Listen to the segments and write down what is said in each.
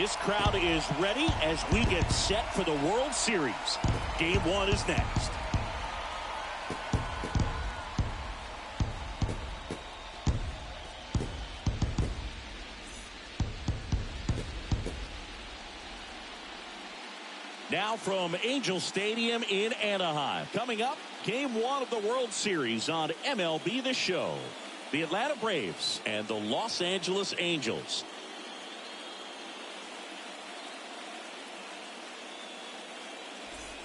This crowd is ready as we get set for the World Series. Game 1 is next. Now from Angel Stadium in Anaheim. Coming up, Game 1 of the World Series on MLB The Show. The Atlanta Braves and the Los Angeles Angels.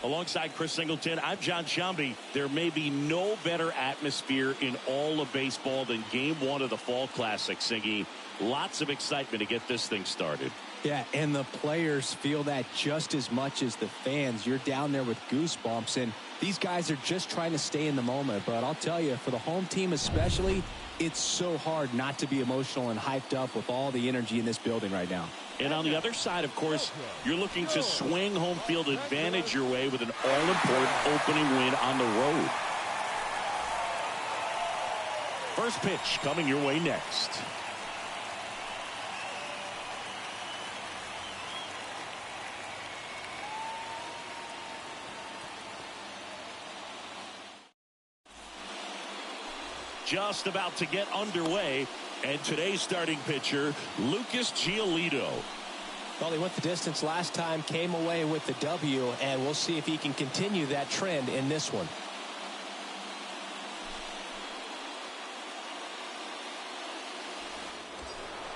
Alongside Chris Singleton, I'm John Shambi. There may be no better atmosphere in all of baseball than Game 1 of the Fall Classic, Singy. Lots of excitement to get this thing started. Yeah, and the players feel that just as much as the fans. You're down there with goosebumps, and these guys are just trying to stay in the moment. But I'll tell you, for the home team especially, it's so hard not to be emotional and hyped up with all the energy in this building right now. And on the other side, of course, you're looking to swing home field advantage your way with an all-important opening win on the road. First pitch coming your way next. Just about to get underway. And today's starting pitcher, Lucas Giolito. Well, he went the distance last time, came away with the W, and we'll see if he can continue that trend in this one.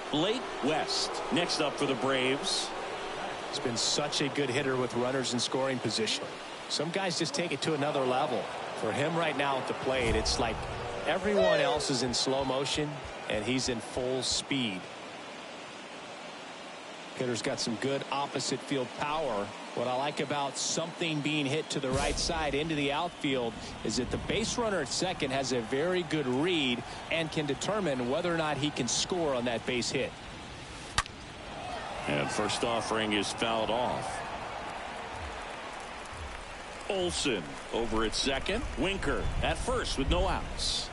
Blake West next up for the Braves. He's been such a good hitter with runners in scoring position. Some guys just take it to another level. For him right now at the plate, it's like everyone else is in slow motion, and he's in full speed. Hitter's got some good opposite field power. What I like about something being hit to the right side into the outfield is that the base runner at second has a very good read and can determine whether or not he can score on that base hit. And first offering is fouled off. Olsen over at second. Winker at first with no outs.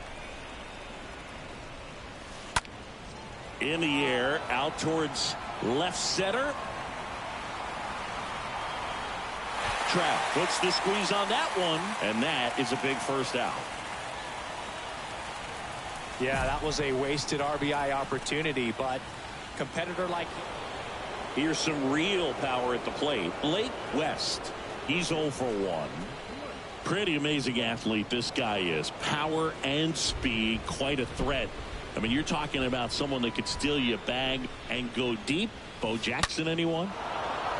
In the air, out towards left center. Trout puts the squeeze on that one, and that is a big first out. Yeah, that was a wasted RBI opportunity, but competitor like him. Here's some real power at the plate. Blake West, he's 0 for 1. Pretty amazing athlete this guy is. Power and speed, quite a threat. I mean, you're talking about someone that could steal you a bag and go deep. Bo Jackson, anyone?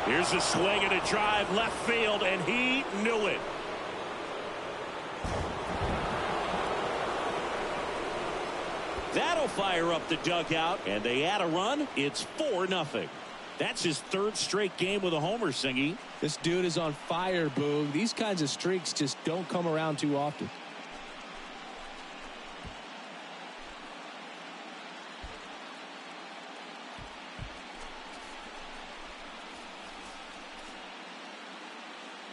Here's a swing and a drive left field, and he knew it. That'll fire up the dugout, and they add a run. It's 4-0. That's his third straight game with a homer, Singy. This dude is on fire, Boog. These kinds of streaks just don't come around too often.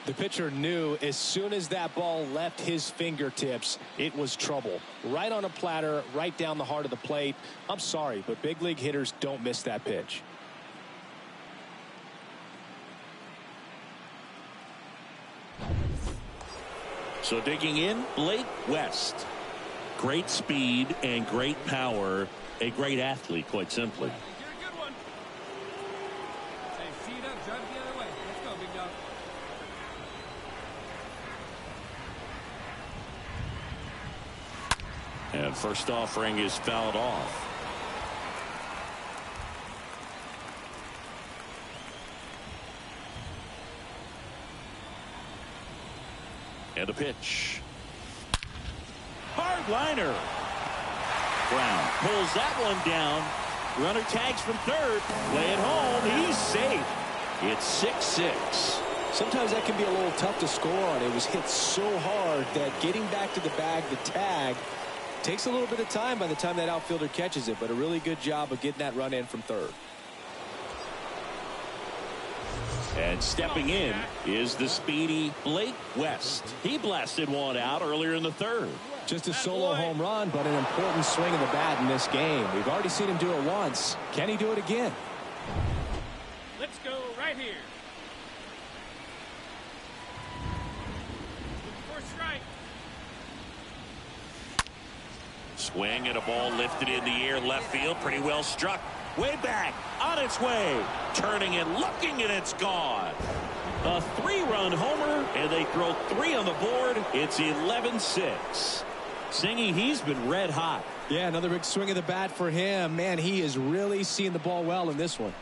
The pitcher knew as soon as that ball left his fingertips, it was trouble. Right on a platter, right down the heart of the plate. I'm sorry, but big league hitters don't miss that pitch. So digging in, Blake West. Great speed and great power. A great athlete, quite simply. You're a good one. Hey, seat up, drive it the other way. Let's go, big dog. And first offering is fouled off. And a pitch. Hard liner. Brown pulls that one down. Runner tags from third. Play it home. He's safe. It's 6-6. Sometimes that can be a little tough to score on. It was hit so hard that getting back to the bag, the tag, takes a little bit of time by the time that outfielder catches it, but a really good job of getting that run in from third. And stepping in is the speedy Blake West. He blasted one out earlier in the third. Just a solo home run, but an important swing of the bat in this game. We've already seen him do it once. Can he do it again? Let's go right here. Looking for a strike. Swing and a ball lifted in the air left field. Pretty well struck. Way back. On its way. Turning and looking, and it's gone. A 3-run homer, and they throw 3 on the board. It's 11-6. Singy, he's been red hot. Yeah, another big swing of the bat for him. Man, he is really seeing the ball well in this one.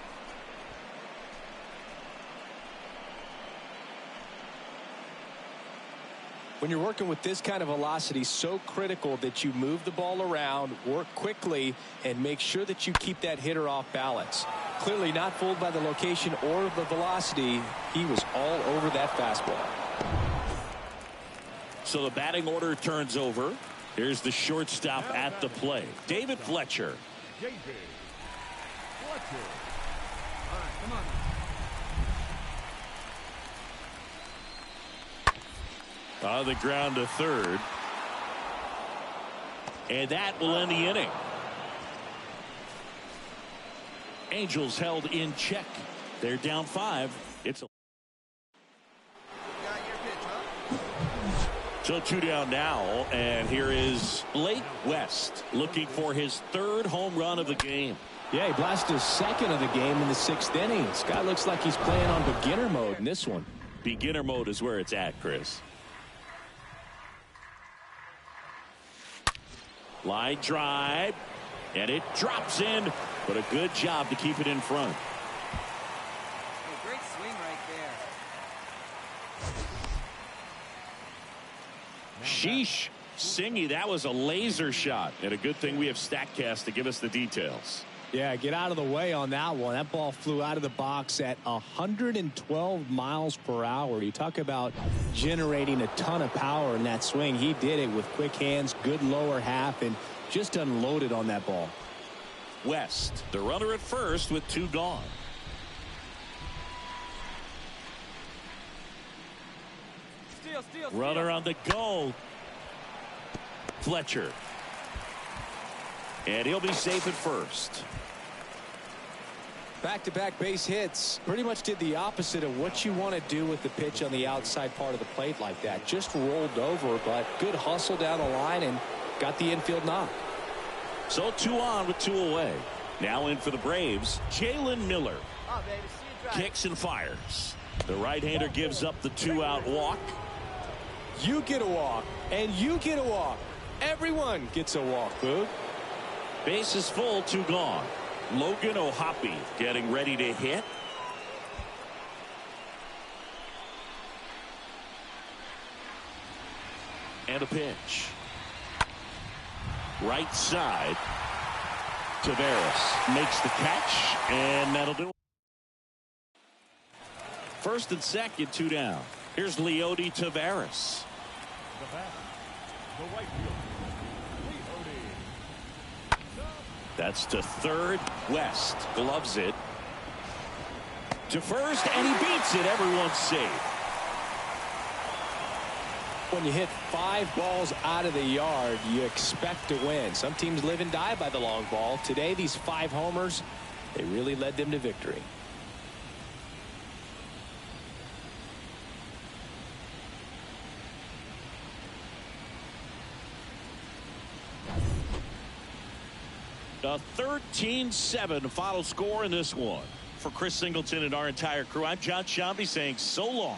When you're working with this kind of velocity, so critical that you move the ball around, work quickly, and make sure that you keep that hitter off balance. Clearly not fooled by the location or the velocity. He was all over that fastball. So the batting order turns over. Here's the shortstop at the plate, David Fletcher. David Fletcher. All right, come on. On the ground to third. And that will end the inning. Angels held in check. They're down 5. It's a So 2 down now, and here is Blake West looking for his 3rd home run of the game. Yeah, he blasted his 2nd of the game in the 6th inning. This guy looks like he's playing on beginner mode in this one. Beginner mode is where it's at, Chris. Line drive, and it drops in, but a good job to keep it in front. Hey, great swing right there. Sheesh. Singy, that was a laser shot, and a good thing we have StatCast to give us the details. Yeah, get out of the way on that one. That ball flew out of the box at 112 miles per hour. You talk about generating a ton of power in that swing. He did it with quick hands, good lower half, and just unloaded on that ball. West, the runner at first with 2 gone. Steal. Runner on the go. Fletcher. And he'll be safe at first. Back-to-back base hits. Pretty much did the opposite of what you want to do with the pitch on the outside part of the plate like that. Just rolled over, but good hustle down the line and got the infield knock. So 2 on with 2 away. Now in for the Braves, Jalen Miller. Oh, baby, see you drive. Kicks and fires. The right-hander gives up the 2-out walk. You get a walk, and you get a walk. Everyone gets a walk, Boog. Base is full, 2 gone. Logan O'Hoppe getting ready to hit. And a pitch. Right side. Taveras makes the catch, and that'll do it. First and second, 2 down. Here's Leody Taveras. The bat, the right fielder, That's to third. West gloves it to first, and he beats it. Everyone's safe. When you hit 5 balls out of the yard, you expect to win. Some teams live and die by the long ball. Today, these 5 homers, they really led them to victory. A 13-7 final score in this one. For Chris Singleton and our entire crew, I'm John Shambi saying so long.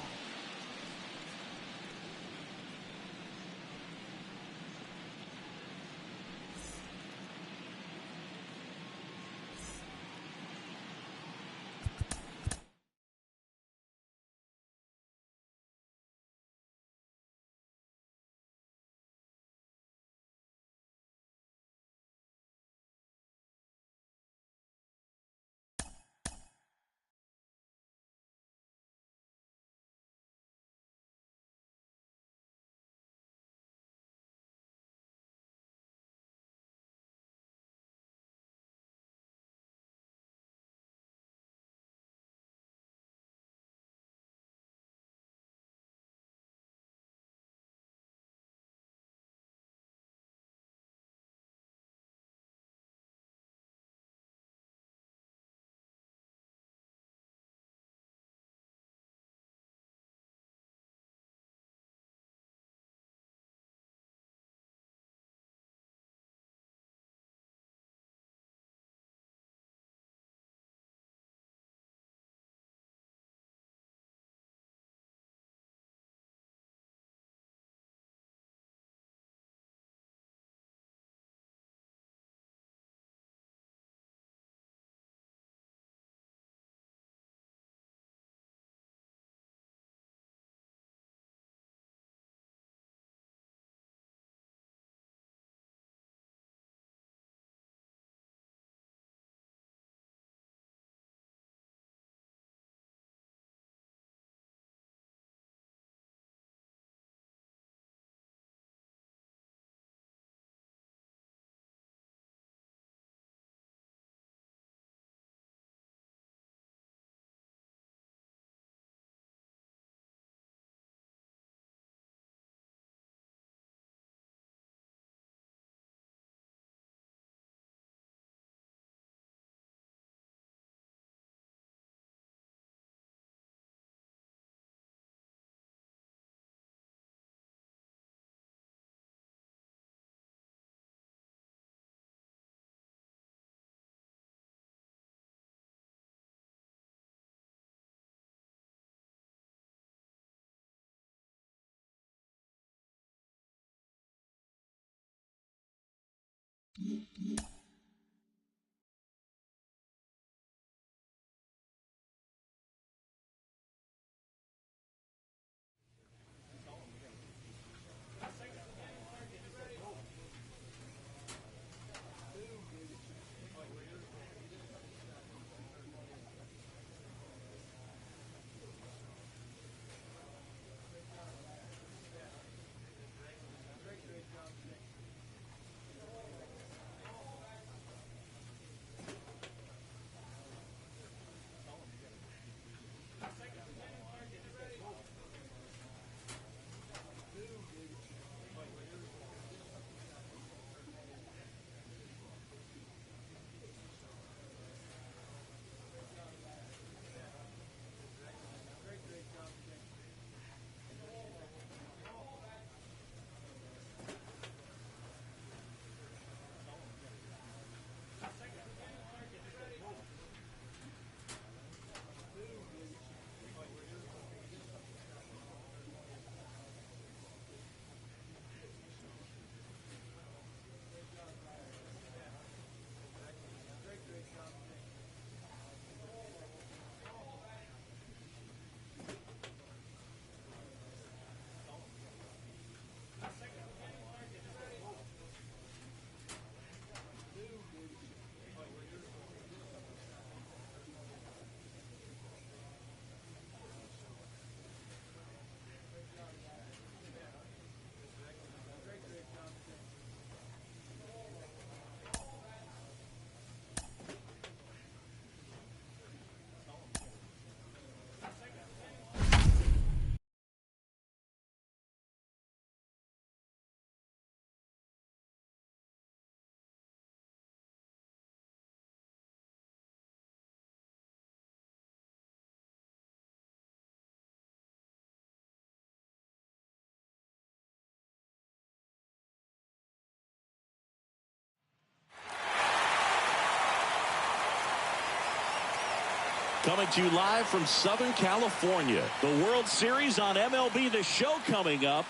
Coming to you live from Southern California. The World Series on MLB The Show coming up.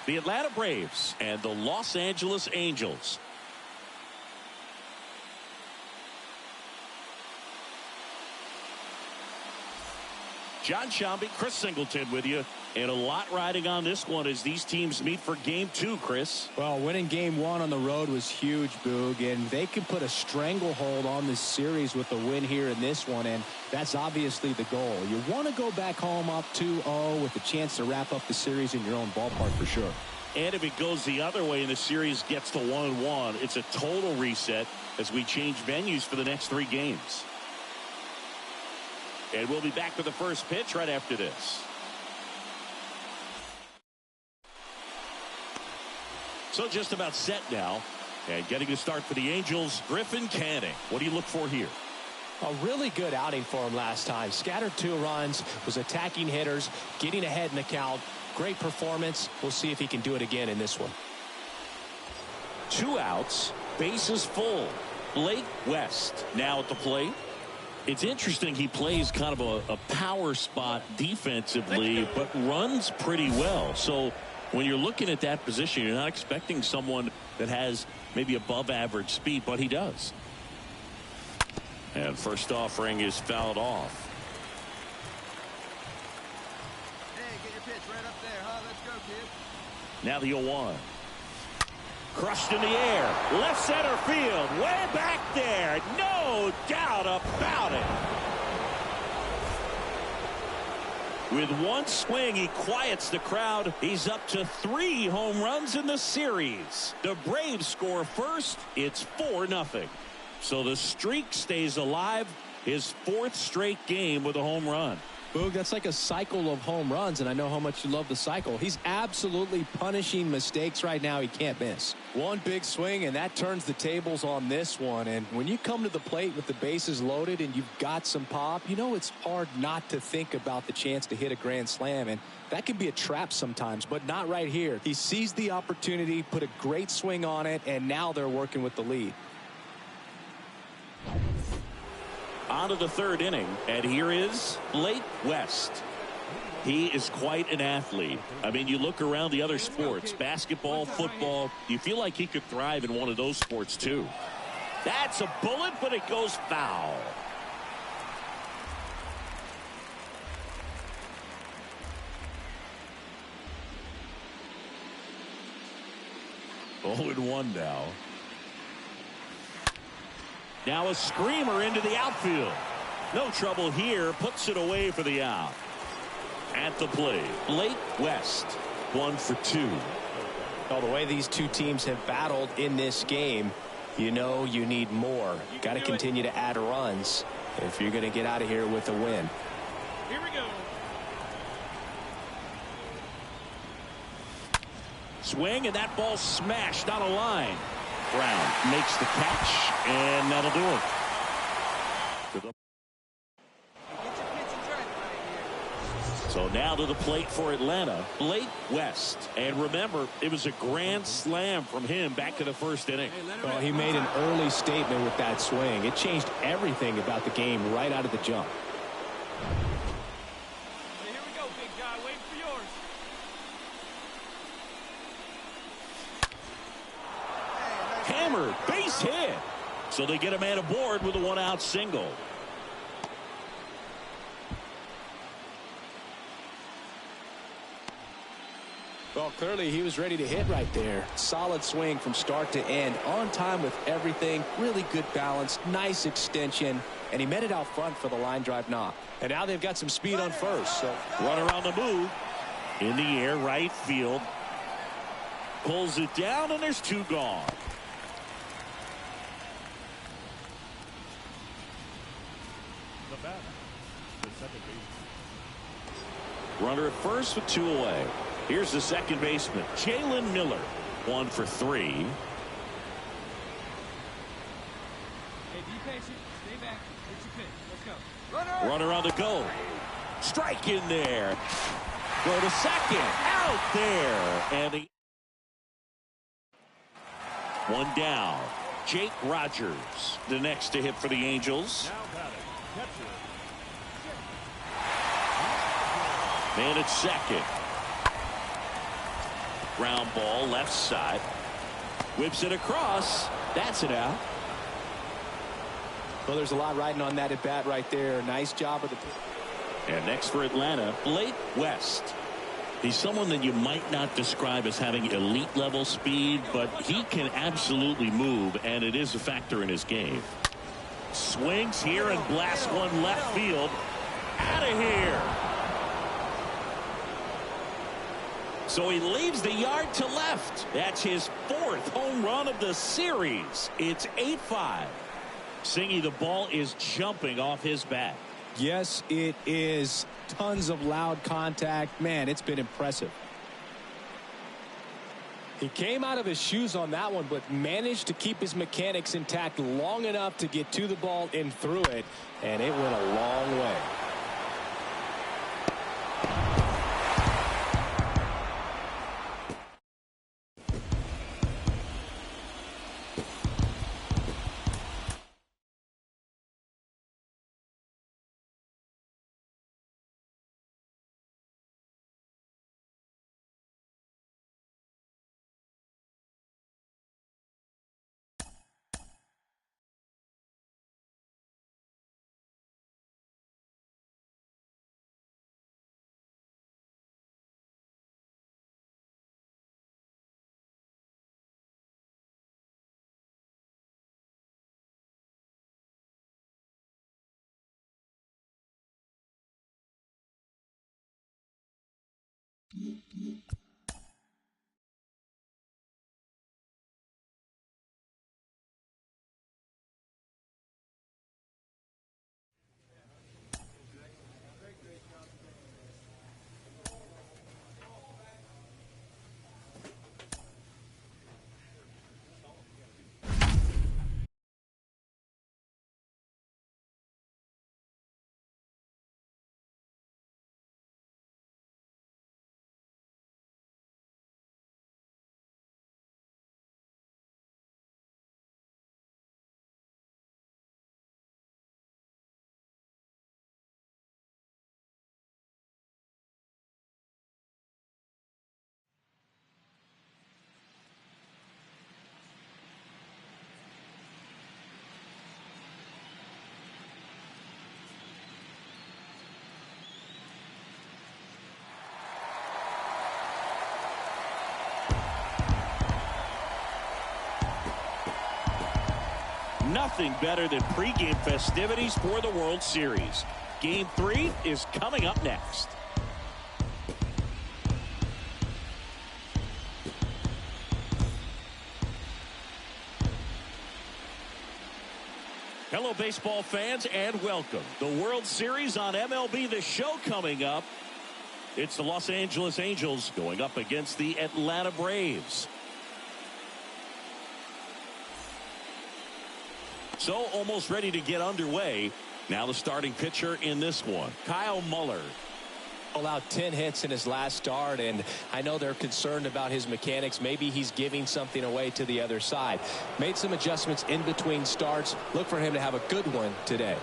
The Atlanta Braves and the Los Angeles Angels. John Shambi, Chris Singleton with you. And a lot riding on this one as these teams meet for game 2, Chris. Well, winning game 1 on the road was huge, Boog, and they could put a stranglehold on this series with a win here in this one, and that's obviously the goal. You want to go back home up 2-0 with a chance to wrap up the series in your own ballpark for sure. And if it goes the other way and the series gets to 1-1, it's a total reset as we change venues for the next 3 games. And we'll be back for the first pitch right after this. So just about set now. And getting to start for the Angels, Griffin Canning. What do you look for here? A really good outing for him last time. Scattered 2 runs, was attacking hitters, getting ahead in the count. Great performance. We'll see if he can do it again in this one. 2 outs, bases full. Blake West now at the plate. It's interesting he plays kind of a power spot defensively, but runs pretty well. So when you're looking at that position, you're not expecting someone that has maybe above average speed, but he does. And first offering is fouled off. Hey, get your pitch right up there, huh? Let's go, kid. Now the 0-1. Crushed in the air. Left center field. Way back there. No doubt about it. With one swing, he quiets the crowd. He's up to 3 home runs in the series. The Braves score first. It's 4-0. So the streak stays alive. His 4th straight game with a home run. Boog, that's like a cycle of home runs, and I know how much you love the cycle. He's absolutely punishing mistakes right now he can't miss. One big swing, and that turns the tables on this one. And when you come to the plate with the bases loaded and you've got some pop, you know it's hard not to think about the chance to hit a grand slam. And that can be a trap sometimes, but not right here. He seized the opportunity, put a great swing on it, and now they're working with the lead. On to the 3rd inning, and here is Blake West. He is quite an athlete. I mean, you look around the other sports, basketball, football, you feel like he could thrive in one of those sports too. That's a bullet, but it goes foul. Oh, and 1 now. Now a screamer into the outfield. No trouble here. Puts it away for the out. At the plate, Blake West, 1 for 2. Well, the way these two teams have battled in this game, you know you need more. Got to continue to add runs if you're going to get out of here with a win. Here we go. Swing, and that ball smashed on a line. Brown makes the catch, and that'll do it. So now to the plate for Atlanta, Blake West. And remember, it was a grand slam from him back to the first inning. Well, he made an early statement with that swing. It changed everything about the game right out of the jump. Hey, here we go, big guy. Wait for yours. Hammered, base hit. So they get a man aboard with a 1-out single. Well, clearly he was ready to hit right there. Solid swing from start to end. On time with everything. Really good balance. Nice extension. And he met it out front for the line drive knock. And now they've got some speed on first. So Runner on the move. In the air, right field. Pulls it down, and there's 2 gone. The batter, the second baseman. Runner at first with 2 away. Here's the second baseman, Jalen Miller, 1 for 3. Hey, be patient. Stay back. Get your pitch. Let's go. Runner on the go. Strike in there. Go to second. Out there. And the 1 down. Jake Rogers, the next to hit for the Angels. Now batting, catcher. Man at second. Ground ball left side. Whips it across. That's it out. well, there's a lot riding on that at bat right there. Nice job of the. And next for Atlanta, Blake West. He's someone that you might not describe as having elite level speed, but he can absolutely move, and it is a factor in his game. Swings here and blasts one left field. Out of here. So he leaves the yard to left. That's his 4th home run of the series. It's 8-5. Singy, the ball is jumping off his bat. Yes, it is. Tons of loud contact. Man, it's been impressive. He came out of his shoes on that one, but managed to keep his mechanics intact long enough to get to the ball and through it, and it went a long way. nothing better than pregame festivities for the World Series. Game 3 is coming up next. Hello, baseball fans, and welcome. The World Series on MLB The Show coming up. It's the Los Angeles Angels going up against the Atlanta Braves. So almost ready to get underway. Now the starting pitcher in this one, Kyle Muller. Allowed 10 hits in his last start, and I know they're concerned about his mechanics. Maybe he's giving something away to the other side. Made some adjustments in between starts. Look for him to have a good one today.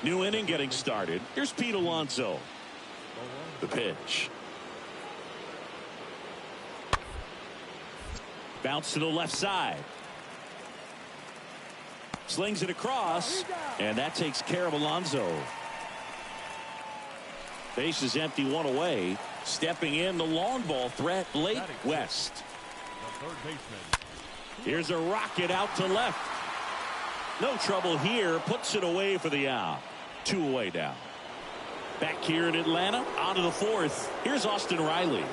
New inning getting started. Here's Pete Alonso. The pitch. Bounce to the left side. Slings it across, and that takes care of Alonso. Base is empty, one away. Stepping in, the long ball threat, Blake West. Here's a rocket out to left. No trouble here. Puts it away for the out. 2 away now. Back here in Atlanta, on to the 4th. Here's Austin Riley.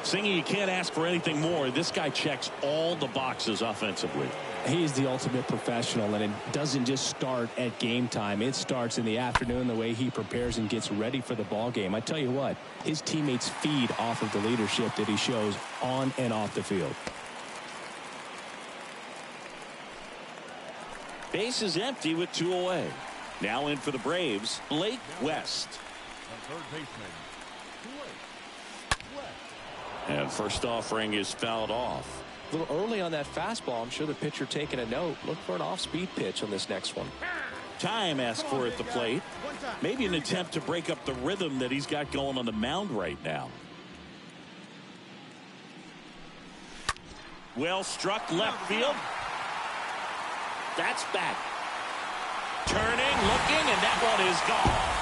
Singy, you can't ask for anything more. This guy checks all the boxes offensively. He's the ultimate professional, and it doesn't just start at game time. It starts in the afternoon, the way he prepares and gets ready for the ball game. I tell you what, his teammates feed off of the leadership that he shows on and off the field. Base is empty with 2 away. Now in for the Braves, Blake West. And first offering is fouled off. A little early on that fastball. I'm sure the pitcher taking a note. Look for an off-speed pitch on this next one. Time asked for at the plate. Maybe an attempt to break up the rhythm that he's got going on the mound right now. Well struck left field. That's back. Turning, looking, and that one is gone.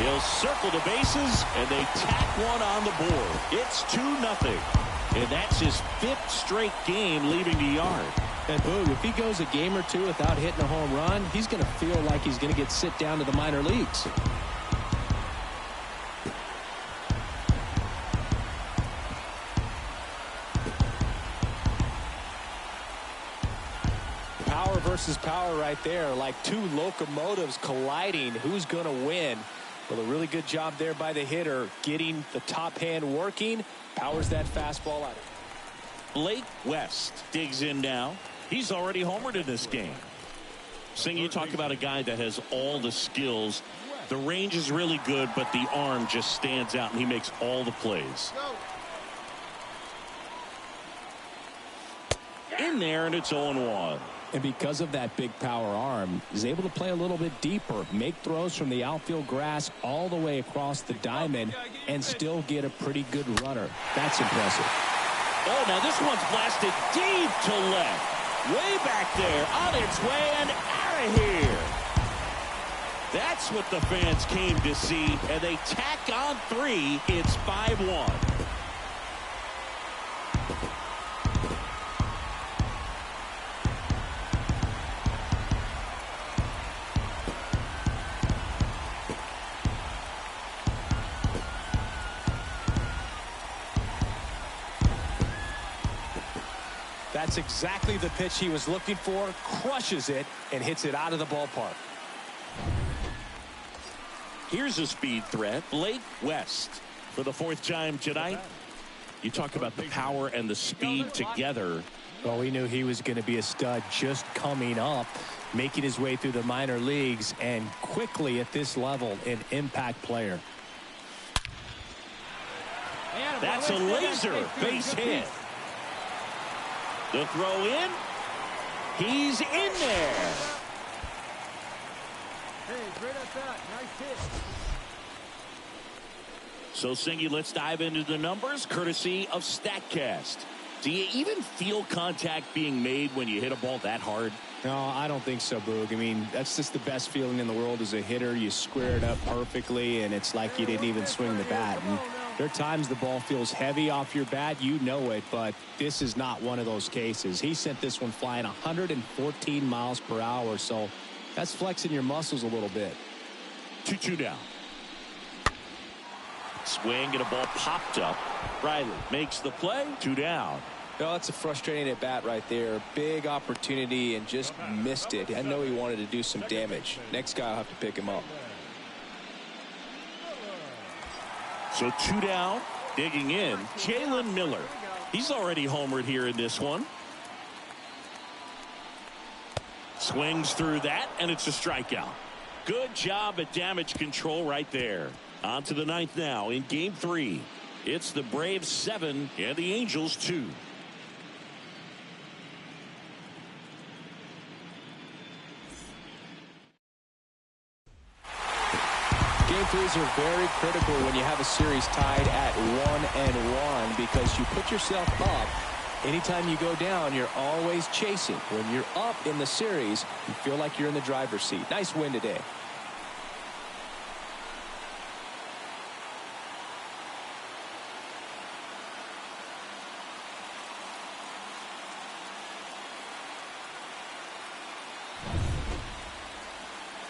He'll circle the bases, and they tack one on the board. It's 2-0. And that's his 5th straight game leaving the yard. And boom, if he goes a game or two without hitting a home run, he's going to feel like he's going to get sit down to the minor leagues. Power versus power right there, like 2 locomotives colliding. Who's going to win? Well, a really good job there by the hitter, getting the top hand working. Powers that fastball out. Blake West digs in now. He's already homered in this game. Sing, you talk about a guy that has all the skills. The range is really good, but the arm just stands out, and he makes all the plays. In there, and it's 0-1. And because of that big power arm, he's able to play a little bit deeper, make throws from the outfield grass all the way across the diamond, and still get a pretty good runner. That's impressive. Oh, now this one's blasted deep to left. Way back there, on its way and out of here. That's what the fans came to see, and they tack on 3. It's 5-1. That's exactly the pitch he was looking for. Crushes it and hits it out of the ballpark. Here's a speed threat, Blake West. For the 4th time tonight. You talk about the power and the speed together. Well, we knew he was going to be a stud just coming up, making his way through the minor leagues, and quickly at this level, an impact player. That's a laser base hit. The throw in. He's in there. Hey, great at that. Nice hit. So, Singy, let's dive into the numbers, courtesy of StatCast. Do you even feel contact being made when you hit a ball that hard? No, I don't think so, Boog. I mean, that's just the best feeling in the world as a hitter. You square it up perfectly, and it's like you didn't even swing the bat. And There are times the ball feels heavy off your bat. You know it, but this is not one of those cases. He sent this one flying 114 miles per hour, so that's flexing your muscles a little bit. 2-2 down. Swing and a ball popped up. Riley makes the play. 2 down. Oh, that's a frustrating at bat right there. Big opportunity and just missed it. I know he wanted to do some damage. Next guy will have to pick him up. So 2 down. Digging in, Jalen Miller. He's already homered here in this one. Swings through that, and it's a strikeout. Good job at damage control right there. On to the 9th now in Game 3. It's the Braves 7 and the Angels 2. Game 3s are very critical when you have a series tied at 1-1 because you put yourself up. Anytime you go down, you're always chasing. When you're up in the series, you feel like you're in the driver's seat. Nice win today.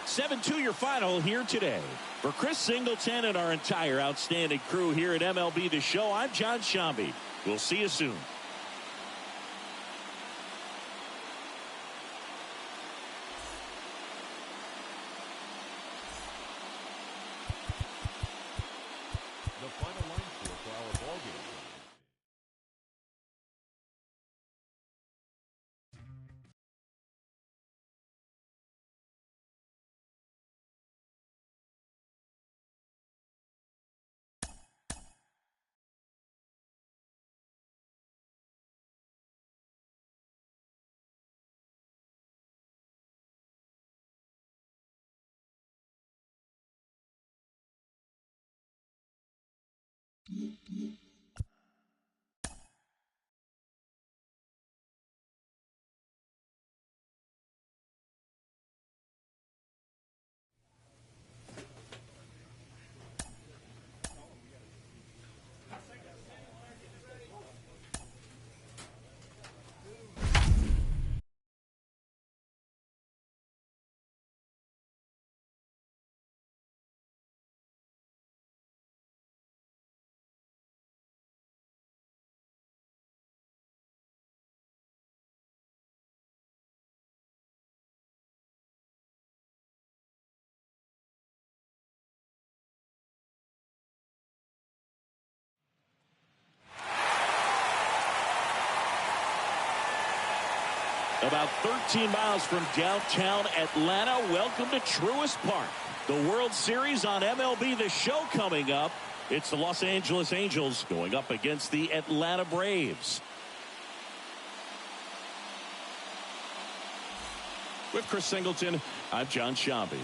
(7-2) your final here today. For Chris Singleton and our entire outstanding crew here at MLB The Show, I'm John Shambi. We'll see you soon. The final line score for our ball game. About 13 miles from downtown Atlanta, welcome to Truist Park. The World Series on MLB The Show coming up. It's the Los Angeles Angels going up against the Atlanta Braves. With Chris Singleton, I'm John Shambi.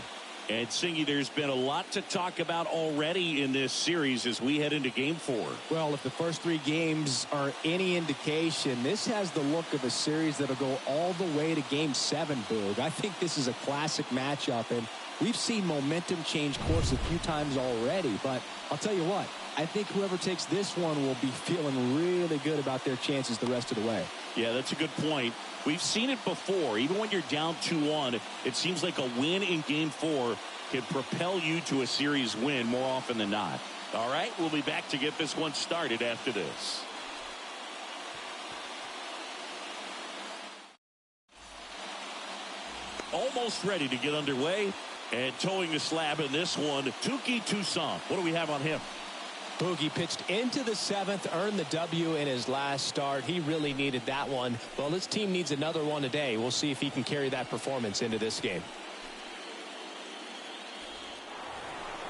And Singy, there's been a lot to talk about already in this series as we head into Game 4. Well, if the first 3 games are any indication, this has the look of a series that'll go all the way to Game 7, Boog. I think this is a classic matchup, and we've seen momentum change course a few times already. But I'll tell you what, I think whoever takes this one will be feeling really good about their chances the rest of the way. Yeah, that's a good point. We've seen it before. Even when you're down 2-1, it seems like a win in Game 4 can propel you to a series win more often than not. All right, we'll be back to get this one started after this. Almost ready to get underway. And towing the slab in this one, Touki Toussaint. What do we have on him? Boogie pitched into the 7th, earned the W in his last start. He really needed that one. Well, his team needs another one today. We'll see if he can carry that performance into this game.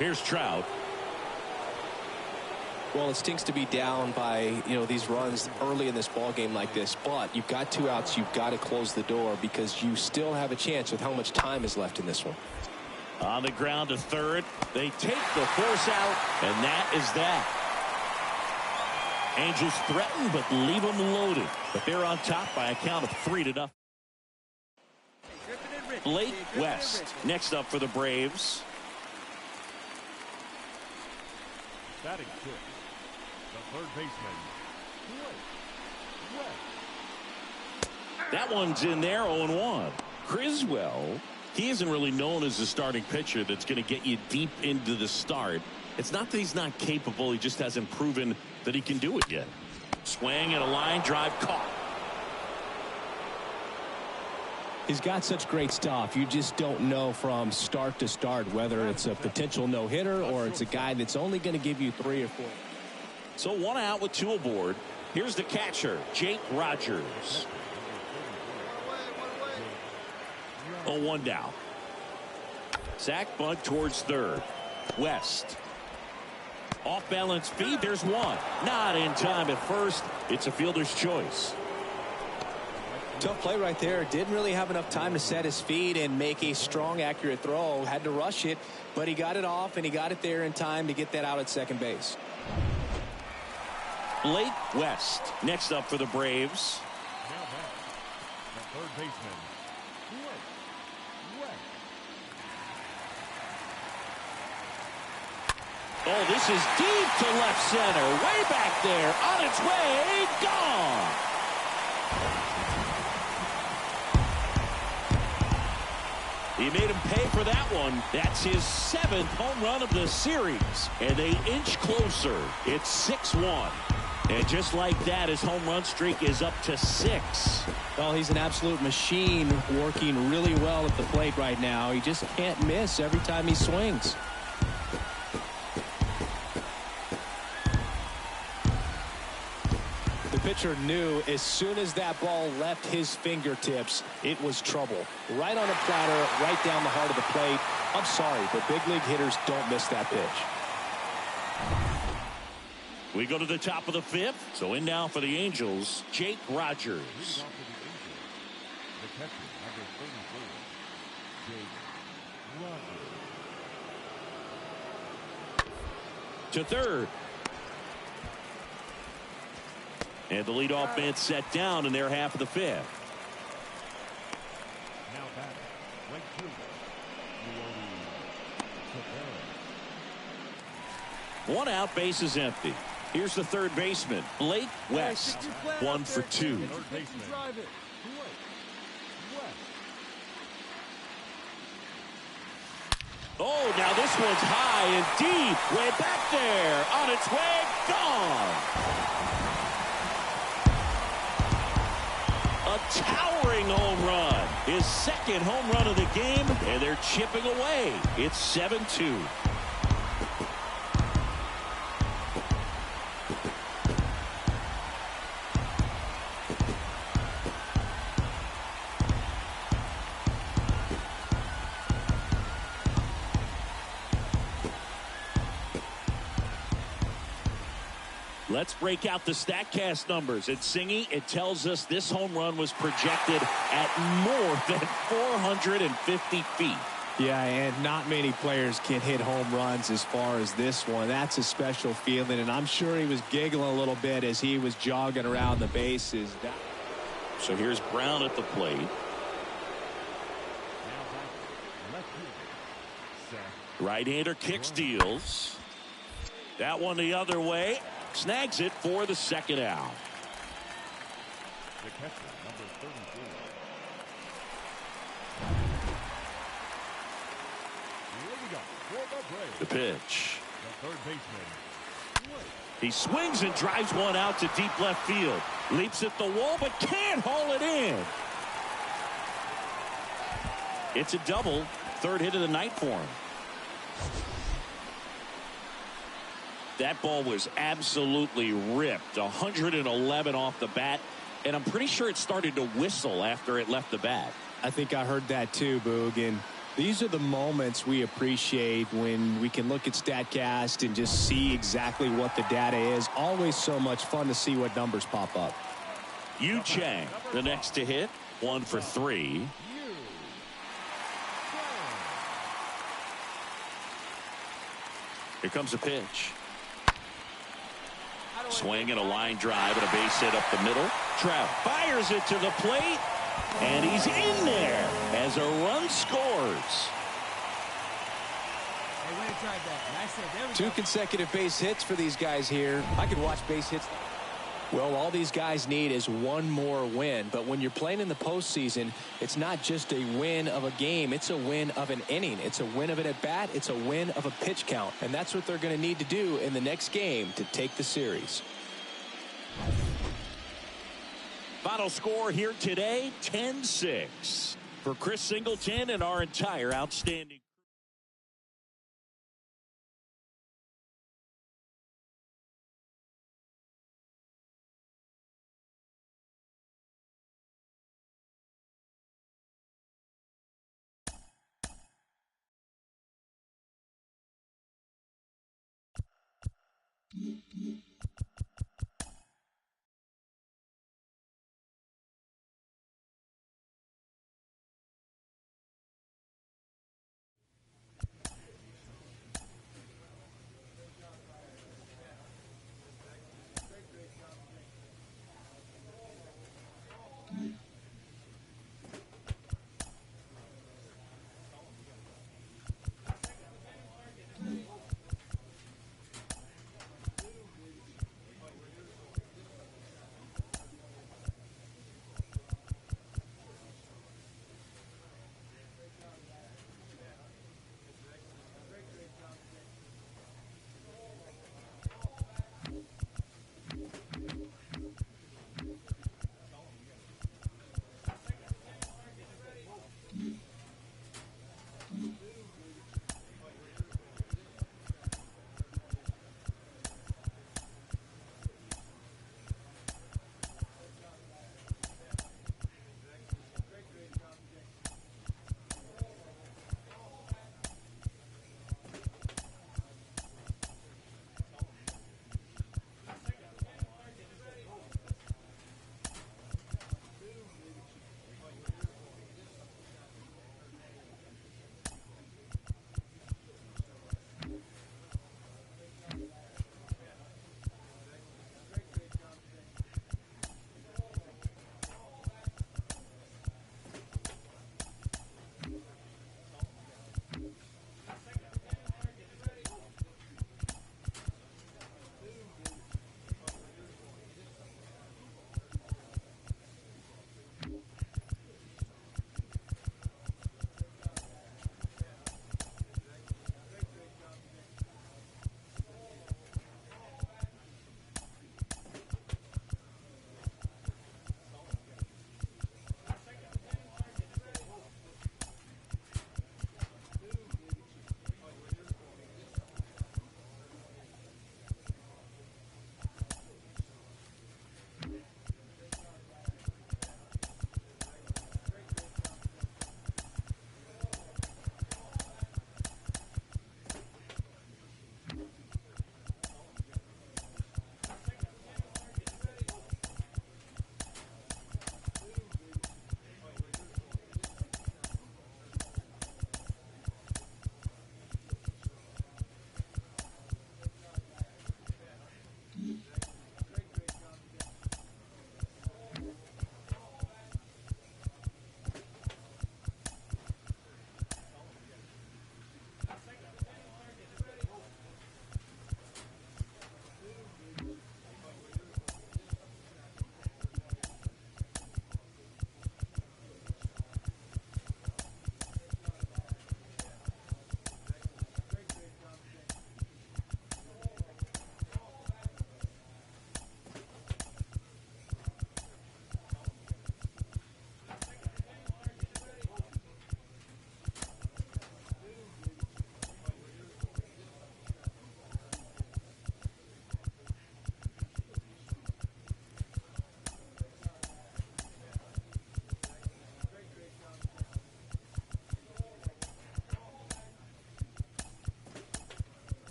Here's Trout. Well, it stinks to be down by, these runs early in this ball game like this, but you've got 2 outs. You've got to close the door because you still have a chance with how much time is left in this one. On the ground to third. They take the force out, and that is that. Angels threaten, but leave them loaded. But they're on top by a count of 3-0. Blake West next up for the Braves. Batting 6, third baseman, That one's in there, 0-1. Criswell, he isn't really known as a starting pitcher that's going to get you deep into the start. It's not that he's not capable, he just hasn't proven that he can do it yet. Swing and a line drive caught. He's got such great stuff. You just don't know from start to start whether it's a potential no-hitter or it's a guy that's only going to give you 3 or 4. So 1 out with 2 aboard. Here's the catcher, Jake Rogers. 0-1 down. Sack bunt towards third. West. Off balance feed. There's one. Not in time at first. It's a fielder's choice. Tough play right there. Didn't really have enough time to set his feet and make a strong, accurate throw. Had to rush it, but he got it off and he got it there in time to get that out at second base. Blake West next up for the Braves. now back, the third baseman, West. Oh, this is deep to left center. Way back there. On its way. Gone. He made him pay for that one. That's his 7th home run of the series. And they inch closer. It's 6-1. And just like that, his home run streak is up to 6. Well, he's an absolute machine, working really well at the plate right now. He just can't miss every time he swings. The pitcher knew as soon as that ball left his fingertips, it was trouble. Right on a platter, right down the heart of the plate. I'm sorry, but big league hitters don't miss that pitch. We go to the top of the 5th. So in now for the Angels, Jake Rogers. The catcher, number 34, Jake Rogers. To third. And the leadoff man set down in their half of the 5th. Now back, right fielder, Tavera. 1 out, base is empty. Here's the third baseman, Blake West. 1 for 2. Third baseman, West. Oh, now this one's high and deep. Way back there. On its way. Gone. A towering home run. His 2nd home run of the game. And they're chipping away. It's 7-2. Let's break out the StatCast numbers. At Singy, it tells us this home run was projected at more than 450 feet. Yeah, and not many players can hit home runs as far as this one. That's a special feeling, and I'm sure he was giggling a little bit as he was jogging around the bases. So here's Brown at the plate. Right-hander kicks, deals. That one the other way. Snags it for the 2nd out. The catcher, number 34. Here we go for the Braves. The pitch. The third baseman, He swings and drives one out to deep left field. Leaps at the wall, but can't haul it in. It's a double. 3rd hit of the night for him. That ball was absolutely ripped. 111 off the bat. And I'm pretty sure it started to whistle after it left the bat. I think I heard that too, Boog. And these are the moments we appreciate when we can look at StatCast and just see exactly what the data is. Always so much fun to see what numbers pop up. Yu Chang, the next to hit. 1 for 3. Here comes a pitch. Swing and a line drive and a base hit up the middle. Trout fires it to the plate, and he's in there as a run scores. Hey, way to drive that. Nice save. There we Two go. consecutive base hits for these guys here. I could watch base hits. Well, all these guys need is one more win. But when you're playing in the postseason, it's not just a win of a game. It's a win of an inning. It's a win of an at-bat. It's a win of a pitch count. And that's what they're going to need to do in the next game to take the series. Final score here today, 10-6. For Chris Singleton and our entire outstanding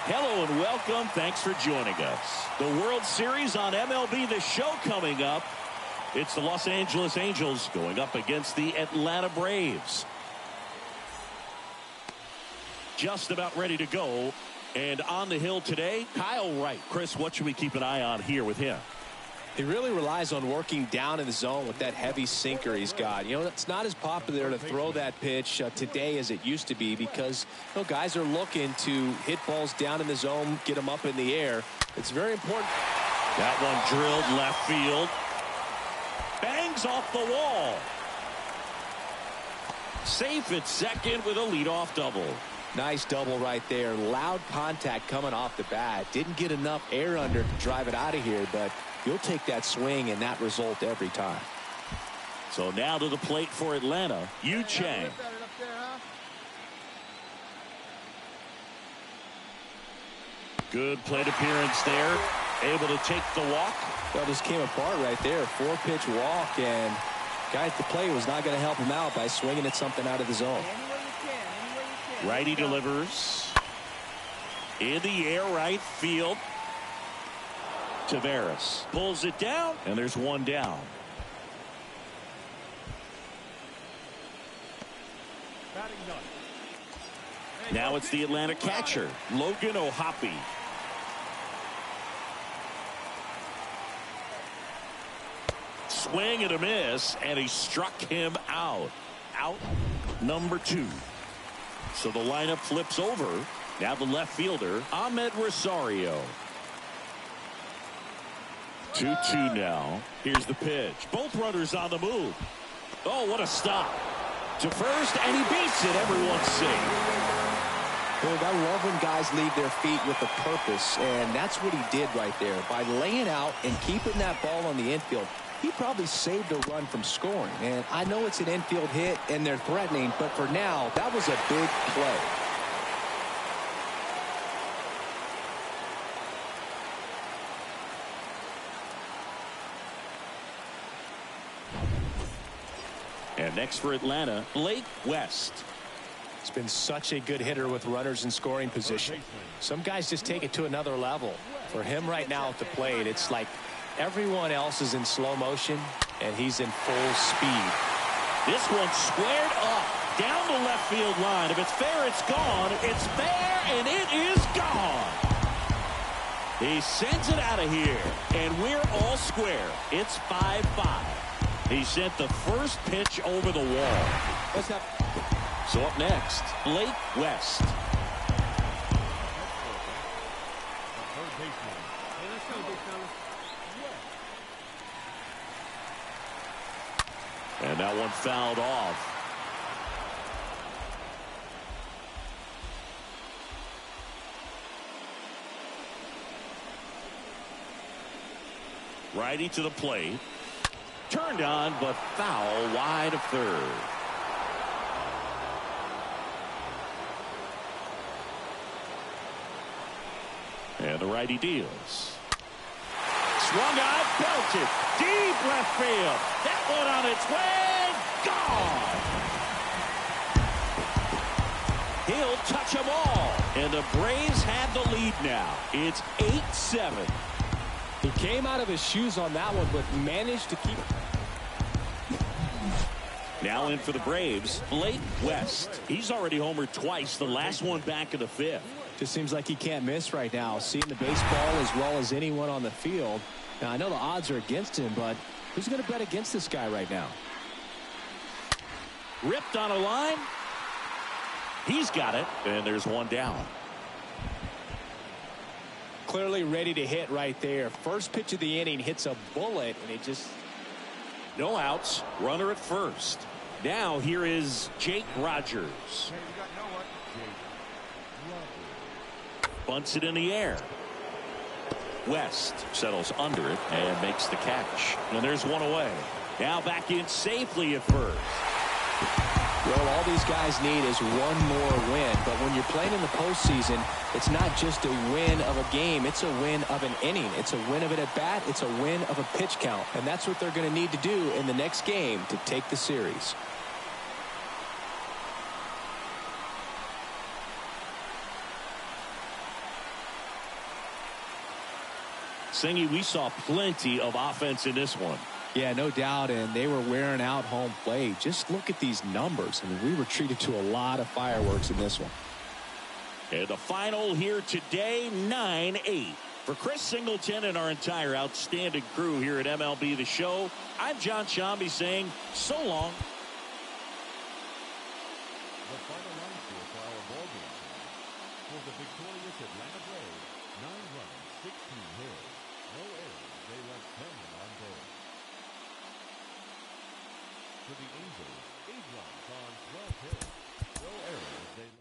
Hello and welcome. Thanks for joining us. The World Series on MLB The Show coming up. It's the Los Angeles Angels going up against the Atlanta Braves. Just about ready to go. And on the hill today, Kyle Wright. Chris, what should we keep an eye on here with him? He really relies on working down in the zone with that heavy sinker he's got. You know, it's not as popular to throw that pitch today as it used to be because, you know, guys are looking to hit balls down in the zone, get them up in the air. It's very important. That one drilled left field. Bangs off the wall. Safe at second with a leadoff double. Nice double right there. Loud contact coming off the bat. Didn't get enough air under to drive it out of here, but you'll take that swing and that result every time. So now to the plate for Atlanta, Yu Chang. Good plate appearance there. Able to take the walk. Well, this came apart right there. 4-pitch walk, and guy at the plate was not going to help him out by swinging at something out of the zone. Righty delivers. In the air, right field. Taveras pulls it down, and there's one down. Now it's the Atlanta catcher, Logan O'Hoppe. Swing and a miss, and he struck him out. Out number 2. So the lineup flips over. Now the left fielder, Ahmed Rosario. 2-2 now. Here's the pitch. Both runners on the move. Oh, what a stop. To first, and he beats it. Everyone's safe. Well, I love when guys leave their feet with a purpose, and that's what he did right there. By laying out and keeping that ball on the infield, he probably saved a run from scoring. And I know it's an infield hit, and they're threatening, but for now, that was a big play. And next for Atlanta, Blake West. It's been such a good hitter with runners in scoring position. Some guys just take it to another level. For him right now at the plate, it's like everyone else is in slow motion, and he's in full speed. This one squared up down the left field line. If it's fair, it's gone. It's fair, and it is gone. He sends it out of here, and we're all square. It's 5-5. He sent the first pitch over the wall. So up next, Blake West. And that one fouled off. Righty to the plate. Turned on, but foul wide of third. And the righty deals. Swung on, belted, deep left field. That one on its way, gone. He'll touch them all. And the Braves have the lead now. It's 8-7. He came out of his shoes on that one, but managed to keep. Now in for the Braves, Blake West. He's already homered twice, the last one back in the 5th. Just seems like he can't miss right now. Seeing the baseball as well as anyone on the field. Now, I know the odds are against him, but who's going to bet against this guy right now? Ripped on a line. He's got it, and there's one down. Clearly ready to hit right there. First pitch of the inning hits a bullet, and he just... No outs, runner at first. Now here is Jake Rogers. Bunts it in the air. West settles under it and makes the catch. And there's one away. Now back in safely at first. Well, all these guys need is one more win. But when you're playing in the postseason, it's not just a win of a game. It's a win of an inning. It's a win of an at-bat. It's a win of a pitch count. And that's what they're going to need to do in the next game to take the series. Singy, we saw plenty of offense in this one. Yeah, no doubt, and they were wearing out home plate. Just look at these numbers. I mean, we were treated to a lot of fireworks in this one. And the final here today, 9-8. For Chris Singleton and our entire outstanding crew here at MLB The Show, I'm John Shambi saying so long. The final line score for our ball game for the victorious Atlanta Braves, 9 runs, 16 hits, no errors. They left 10 on base. For the Angels, 8 runs on 12 hits, no errors. They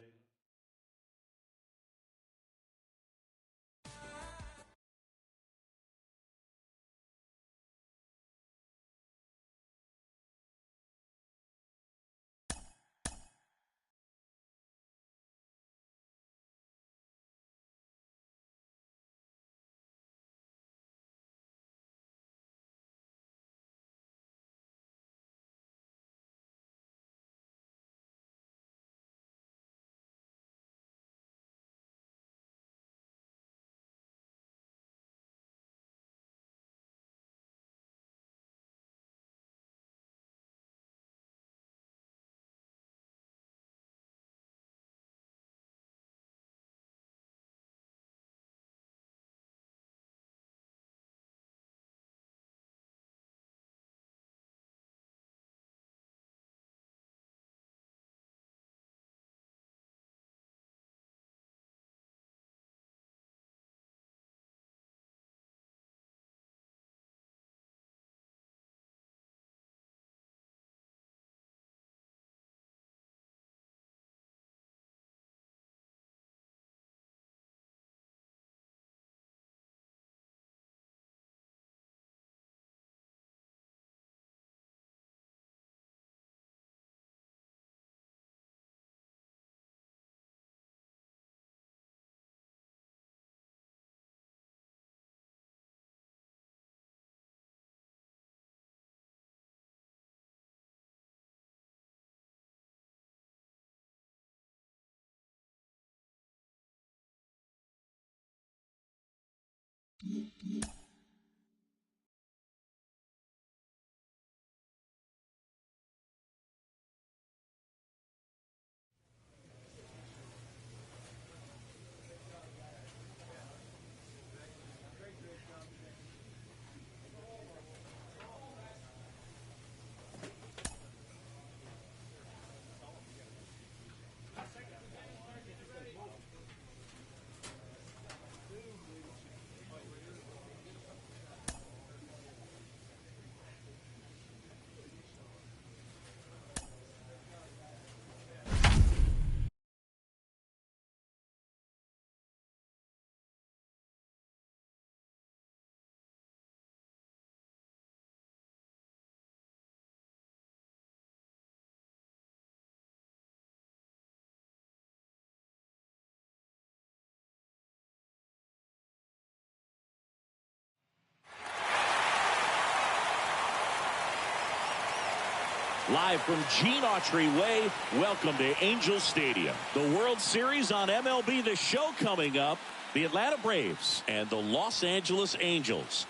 Live from Gene Autry Way, welcome to Angel Stadium. The World Series on MLB The Show coming up. The Atlanta Braves and the Los Angeles Angels.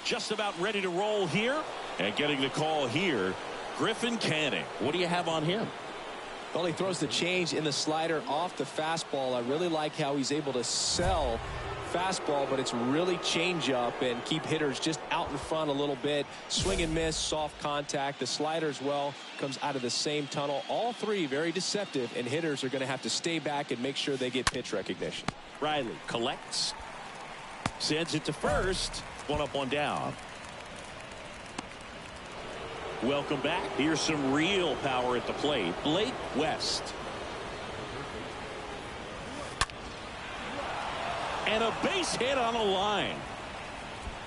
Just about ready to roll here. And getting the call here, Griffin Canning. What do you have on him? Well, he throws the change in the slider off the fastball. I really like how he's able to sell fastball, but it's really change up and keep hitters just out in front a little bit. Swing and miss, soft contact. The slider as well comes out of the same tunnel. All three very deceptive, and hitters are going to have to stay back and make sure they get pitch recognition. Riley collects, sends it to first. One up, one down. Welcome back. Here's some real power at the plate. Blake West. And a base hit on the line.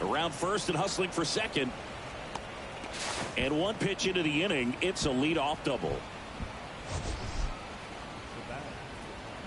Around first and hustling for second. And one pitch into the inning. It's a leadoff double.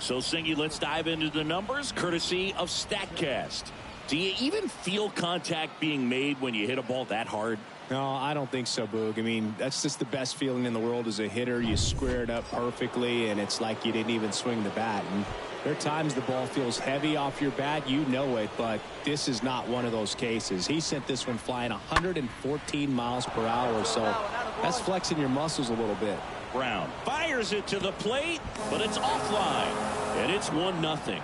So, Singy, let's dive into the numbers courtesy of StatCast. Do you even feel contact being made when you hit a ball that hard? No, I don't think so, Boog. I mean, that's just the best feeling in the world as a hitter. You square it up perfectly, and it's like you didn't even swing the bat. And there are times the ball feels heavy off your bat. You know it, but this is not one of those cases. He sent this one flying 114 miles per hour, so that's flexing your muscles a little bit. Brown fires it to the plate, but it's offline, and it's 1-0.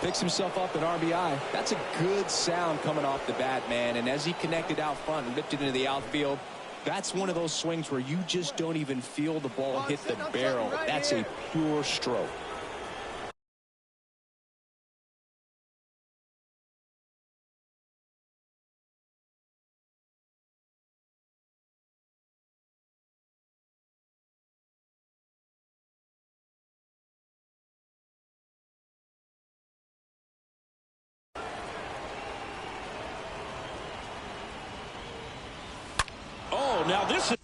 Picks himself up an RBI. That's a good sound coming off the bat, man. And as he connected out front and ripped it into the outfield, that's one of those swings where you just don't even feel the ball hit the barrel. That's a pure stroke. Oh, now this is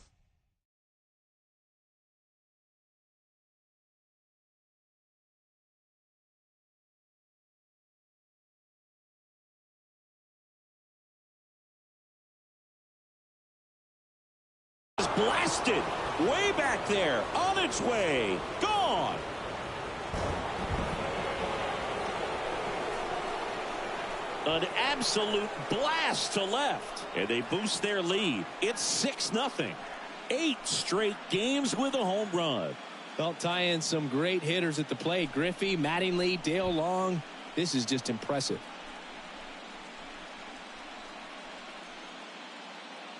blasted way back there, on its way, gone. An absolute blast to left, and they boost their lead. It's 6-0. 8 straight games with a home run. Well, tie in some great hitters at the plate. Griffey, Mattingly, Dale Long. This is just impressive.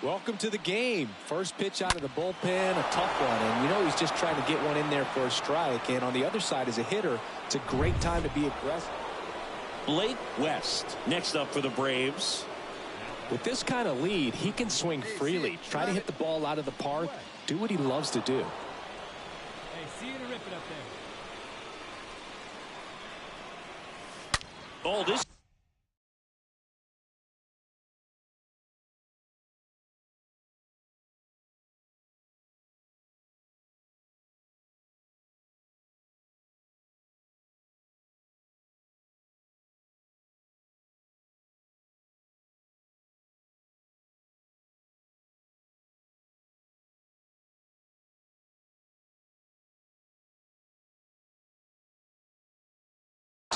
Welcome to the game. First pitch out of the bullpen, a tough one. And you know he's just trying to get one in there for a strike. And on the other side, as a hitter, it's a great time to be aggressive. Blake West next up for the Braves. With this kind of lead, he can swing freely. Try to hit the ball out of the park. Do what he loves to do. Hey, see you to rip it up there. Oh, this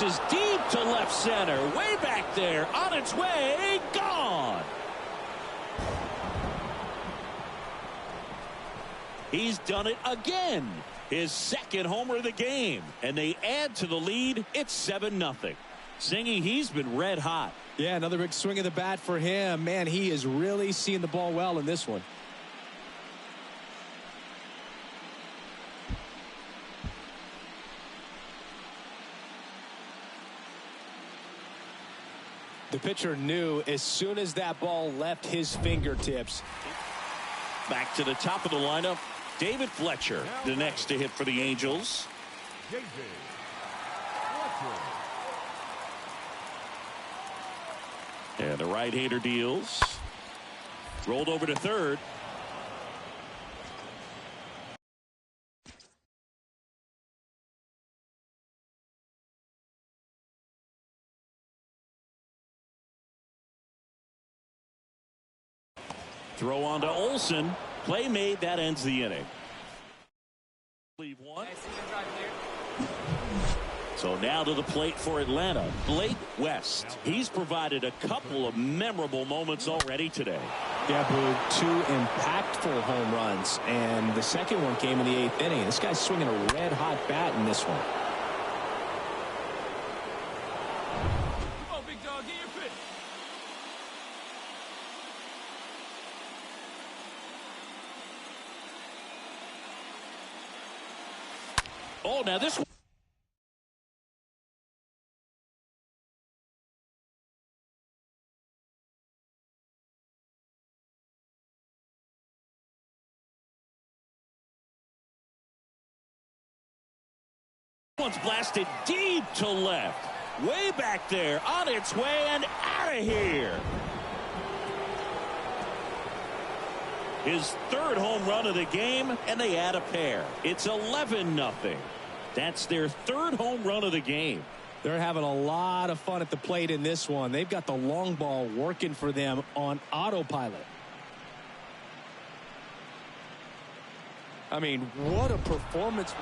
is deep to left center, way back there, on its way, gone. He's done it again. His second homer of the game, and they add to the lead. It's 7-0. Singy, he's been red hot. Yeah, another big swing of the bat for him. Man, he is really seeing the ball well in this one. The pitcher knew as soon as that ball left his fingertips. Back to the top of the lineup, David Fletcher, the next to hit for the Angels. And the right-hander deals. Rolled over to third. Throw on to Olsen. Play made. That ends the inning. Leave one. So now to the plate for Atlanta, Blake West. He's provided a couple of memorable moments already today. Yeah, Boog, 2 impactful home runs, and the second one came in the 8th inning. This guy's swinging a red-hot bat in this one. Come on, big dog, get your pitch. Oh, now this one. One's blasted deep to left, way back there, on its way and out of here. His third home run of the game, and they add a pair. It's 11-0. That's their third home run of the game. They're having a lot of fun at the plate in this one. They've got the long ball working for them on autopilot. I mean, what a performance.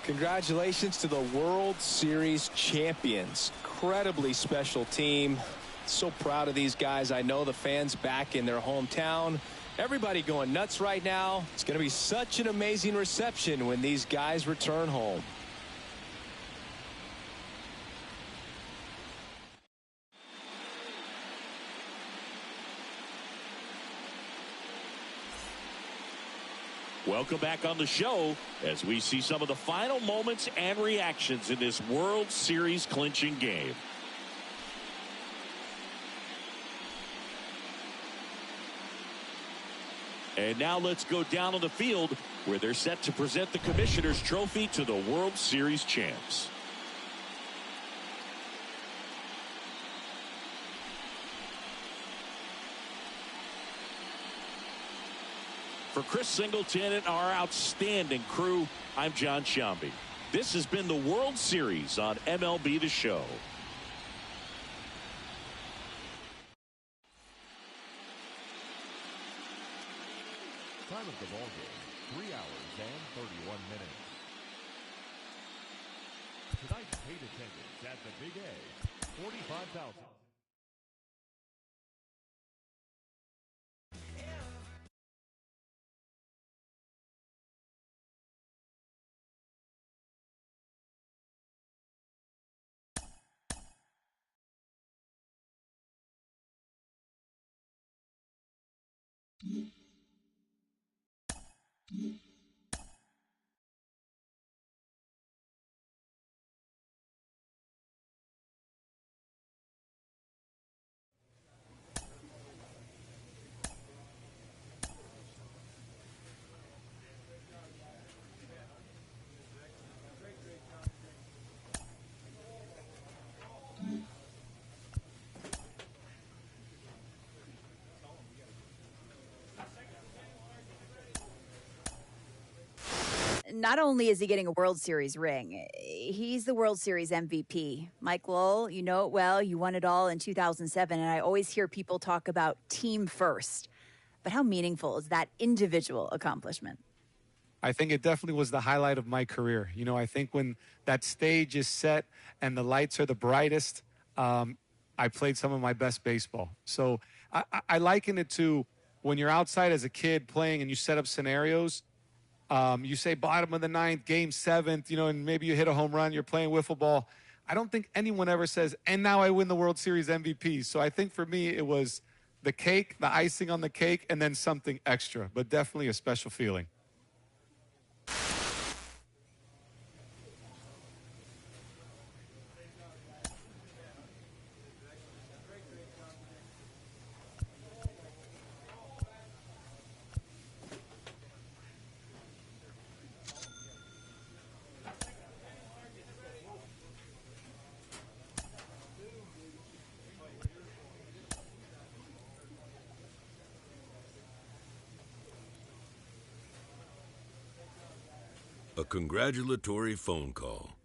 Congratulations to the World Series champions. Incredibly special team. So proud of these guys. I know the fans back in their hometown. Everybody going nuts right now. It's going to be such an amazing reception when these guys return home. Welcome back on the show as we see some of the final moments and reactions in this World Series clinching game. And now let's go down on the field where they're set to present the Commissioner's Trophy to the World Series champs. For Chris Singleton and our outstanding crew, I'm John Sciambi. This has been the World Series on MLB The Show. Time of the ball game, 3 hours and 31 minutes. Tonight's paid attendance at the Big A, 45,000. Not only is he getting a World Series ring, he's the World Series MVP. Mike Lowell, you know it well. You won it all in 2007, and I always hear people talk about team first. But how meaningful is that individual accomplishment? I think it definitely was the highlight of my career. You know, I think when that stage is set and the lights are the brightest, I played some of my best baseball. So I liken it to when you're outside as a kid playing and you set up scenarios. You say bottom of the ninth, game seventh, you know, and maybe you hit a home run, you're playing wiffle ball. I don't think anyone ever says, and now I win the World Series MVP. So I think for me, it was the cake, the icing on the cake, and then something extra, but definitely a special feeling. A congratulatory phone call.